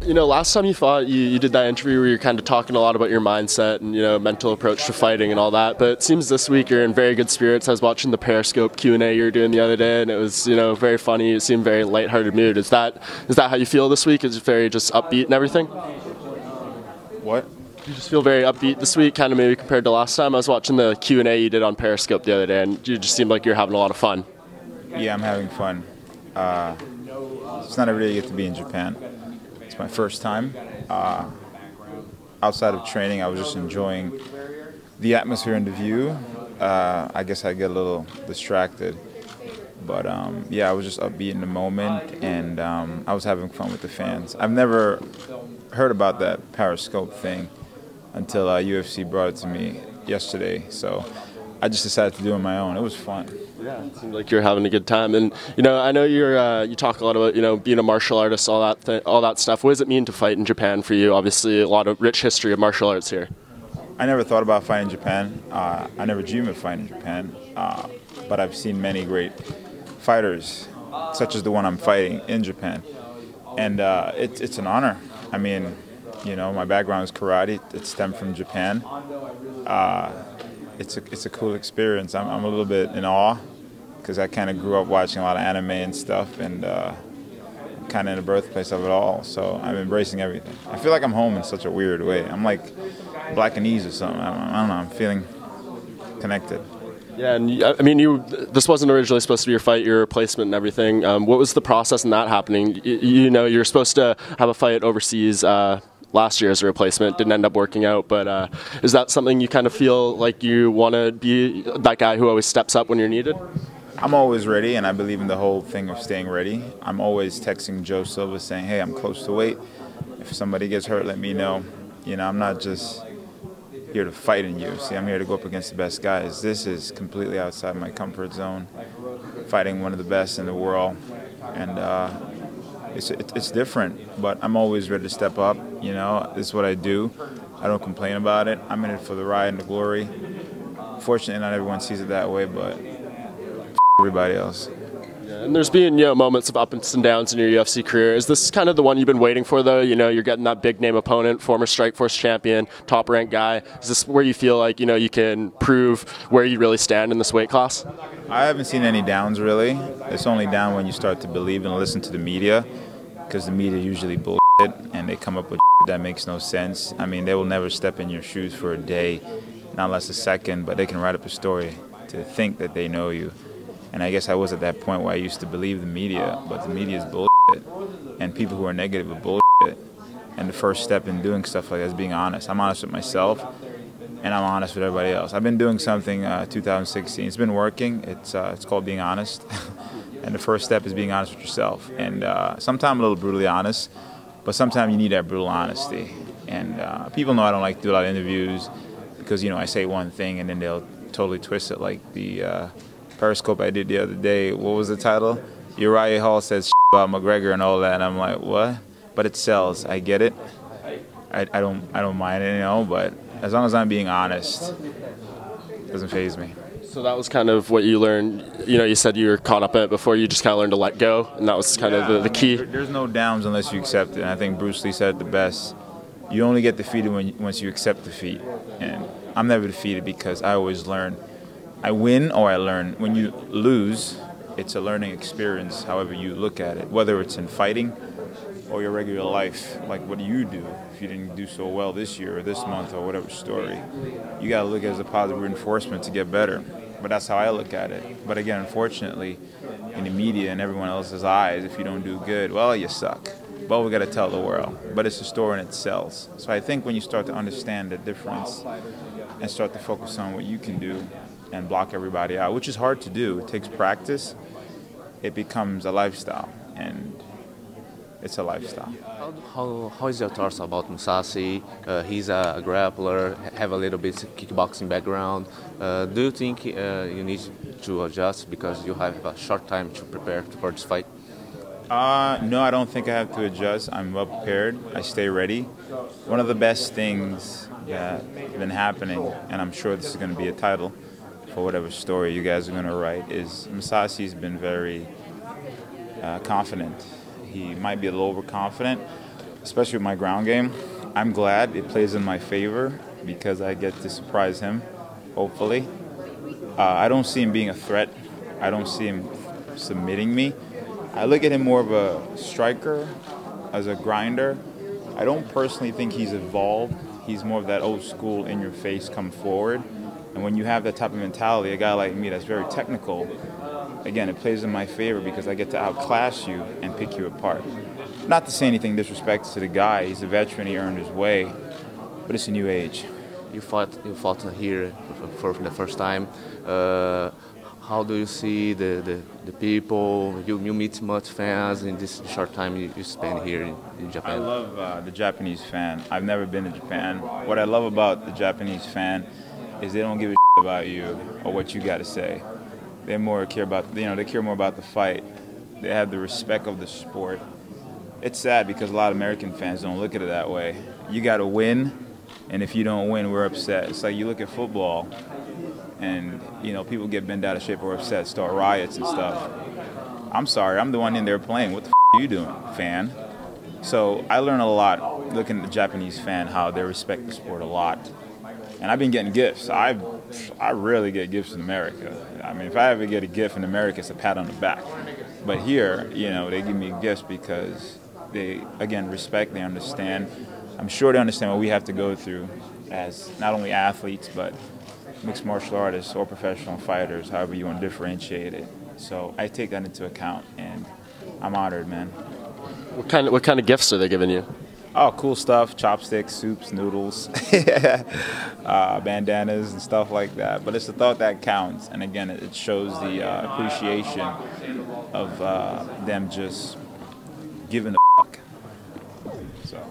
You know, last time you fought, you did that interview where you're kind of talking a lot about your mindset and, you know, mental approach to fighting and all that. But it seems this week you're in very good spirits. I was watching the Periscope Q&A you were doing the other day, and it was, you know, very funny. You seemed very lighthearted mood. Is that how you feel this week? Is it very just upbeat and everything? What? You just feel very upbeat this week, kind of maybe compared to last time? I was watching the Q&A you did on Periscope the other day, and you just seemed like you're having a lot of fun. Yeah, I'm having fun. It's not every day you get to be in Japan. It's my first time. Outside of training, I was just enjoying the atmosphere and the view. I guess I get a little distracted. But yeah, I was just upbeat in the moment, and I was having fun with the fans. I've never heard about that Periscope thing until UFC brought it to me yesterday. So I just decided to do it on my own. It was fun. Yeah, it seemed like you're having a good time, and you know, I know you talk a lot about, you know, being a martial artist, all that stuff. What does it mean to fight in Japan for you? Obviously, a lot of rich history of martial arts here. I never thought about fighting in Japan. I never dreamed of fighting in Japan, but I've seen many great fighters, such as the one I'm fighting in Japan, and it's an honor. I mean, you know, my background is karate. It stemmed from Japan. It's a cool experience. I'm a little bit in awe because I kind of grew up watching a lot of anime and stuff, and kind of in the birthplace of it all. So I'm embracing everything. I feel like I'm home in such a weird way. I'm like Blackanese or something. I don't know. I'm feeling connected. Yeah, and I mean, this wasn't originally supposed to be your fight, your replacement and everything. What was the process in that happening? You know, you're supposed to have a fight overseas last year as a replacement. Didn't end up working out, but is that something you kind of feel like you want to be that guy who always steps up when you're needed? I'm always ready, and I believe in the whole thing of staying ready. I'm always texting Joe Silva saying, hey, I'm close to weight. If somebody gets hurt, let me know. You know, I'm not just here to fight in UFC. I'm here to go up against the best guys. This is completely outside my comfort zone, fighting one of the best in the world. And it's different, but I'm always ready to step up. You know, this is what I do. I don't complain about it. I'm in it for the ride and the glory. Fortunately, not everyone sees it that way, but everybody else. Yeah, and there's been, you know, moments of ups and downs in your UFC career. Is this kind of the one you've been waiting for, though? You know, you're getting that big name opponent, former Strikeforce champion, top ranked guy. Is this where you feel like, you know, you can prove where you really stand in this weight class? I haven't seen any downs, really. It's only down when you start to believe and listen to the media, because the media usually bullshit and they come up with that makes no sense. I mean, they will never step in your shoes for a day, not less a second, but they can write up a story to think that they know you. And I guess I was at that point where I used to believe the media, but the media is bullshit, and people who are negative are bullshit. And the first step in doing stuff like that is being honest. I'm honest with myself, and I'm honest with everybody else. I've been doing something 2016. It's been working. It's called being honest. And the first step is being honest with yourself. And sometimes a little brutally honest, but sometimes you need that brutal honesty. And people know I don't like to do a lot of interviews because, you know, I say one thing and then they'll totally twist it, like the Periscope I did the other day. What was the title? Uriah Hall says about McGregor and all that, and I'm like, what? But it sells. I get it. I don't mind it, you know. But as long as I'm being honest, it doesn't faze me. So that was kind of what you learned. You know, you said you were caught up in it before. You just kind of learned to let go, and that was kind of the key. There's no downs unless you accept it. And I think Bruce Lee said it the best. You only get defeated once you accept defeat. And I'm never defeated because I always learn. I win or I learn. When you lose, it's a learning experience, however you look at it, whether it's in fighting or your regular life. Like, what do you do if you didn't do so well this year or this month or whatever story? You got to look at it as a positive reinforcement to get better. But that's how I look at it. But again, unfortunately, in the media and everyone else's eyes, if you don't do good, well, you suck. But we got to tell the world. But it's a story and it sells. So I think when you start to understand the difference and start to focus on what you can do and block everybody out, which is hard to do. It takes practice. It becomes a lifestyle, and it's a lifestyle. How is your thoughts about Musashi? He's a grappler, have a little bit kickboxing background. Do you think you need to adjust because you have a short time to prepare for this fight? No, I don't think I have to adjust. I'm well prepared. I stay ready. One of the best things that have been happening, and I'm sure this is going to be a title for whatever story you guys are going to write, is Musashi's been very confident. He might be a little overconfident, especially with my ground game. I'm glad it plays in my favor because I get to surprise him, hopefully. I don't see him being a threat. I don't see him submitting me. I look at him more of a striker, as a grinder. I don't personally think he's evolved. He's more of that old school, in-your-face, come forward. And when you have that type of mentality, a guy like me that's very technical, again, it plays in my favor because I get to outclass you and pick you apart. Not to say anything disrespectful to the guy. He's a veteran. He earned his way. But it's a new age. You fought here for the first time. How do you see the people? You meet much fans in this short time you spend here in Japan. I love the Japanese fan. I've never been to Japan. What I love about the Japanese fan is they don't give a shit about you or what you got to say. They more care about, they care more about the fight. They have the respect of the sport. It's sad because a lot of American fans don't look at it that way. You got to win, and if you don't win, we're upset. It's like you look at football, and people get bent out of shape or upset, start riots and stuff. I'm sorry, I'm the one in there playing. What the are you doing, fan? So I learn a lot looking at the Japanese fan, how they respect the sport a lot. And I've been getting gifts. I rarely get gifts in America. I mean, if I ever get a gift in America, it's a pat on the back. But here, they give me gifts because they, again, respect, they understand. I'm sure they understand what we have to go through as not only athletes, but mixed martial artists or professional fighters, however you want to differentiate it. So I take that into account, and I'm honored, man. What kind of gifts are they giving you? Oh, cool stuff, chopsticks, soups, noodles, bandanas and stuff like that. But it's the thought that counts. And again, it shows the appreciation of them just giving a fuck. So.